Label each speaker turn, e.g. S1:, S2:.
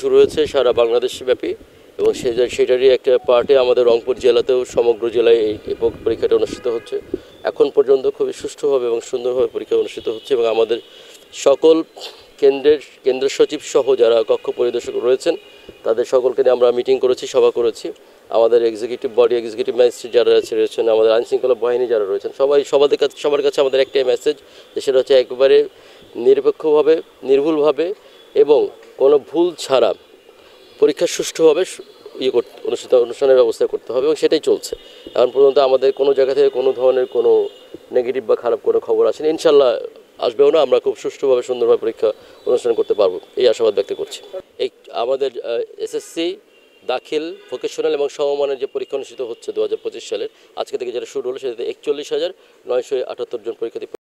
S1: শুরু হয়েছে সারা বাংলাদেশ ব্যাপী এবং সেটারই একটা পার্টে আমাদের রংপুর জেলাতেও সমগ্র জেলায় এই পরীক্ষাটা অনুষ্ঠিত হচ্ছে। এখন পর্যন্ত খুবই সুষ্ঠুভাবে এবং সুন্দরভাবে পরীক্ষা অনুষ্ঠিত হচ্ছে এবং আমাদের সকল কেন্দ্র সচিব সহ যারা কক্ষ পরিদর্শক রয়েছেন তাদের সকলকে নিয়ে আমরা মিটিং করেছি, সভা করেছি। আমাদের এক্সিকিউটিভ বডি, এক্সিকিউটিভ ম্যাজিস্ট্রেট যারা রয়েছেন, আমাদের আইনশৃঙ্খলা বাহিনী যারা রয়েছেন, সবার কাছে আমাদের একটাই মেসেজ যে সেটা হচ্ছে একবারে নিরপেক্ষভাবে, নির্ভুলভাবে এবং কোনো ভুল ছাড়া পরীক্ষা সুষ্ঠুভাবে অনুষ্ঠানের ব্যবস্থা করতে হবে এবং সেটাই চলছে। এখন পর্যন্ত আমাদের কোনো জায়গা থেকে কোনো ধরনের কোনো নেগেটিভ বা খারাপ কোনো খবর আসেনি, ইনশাল্লাহ আসবেও না। আমরা খুব সুষ্ঠুভাবে সুন্দরভাবে পরীক্ষা অনুষ্ঠান করতে পারবো এই আশাবাদ ব্যক্ত করছি। এই আমাদের এসএসসি দাখিল, ভোকেশনাল এবং সমমানের যে পরীক্ষা অনুষ্ঠিত হচ্ছে 2025 সালের আজকে থেকে যেটা শুরু হলো সেটাতে 41,978 জন পরীক্ষার্থী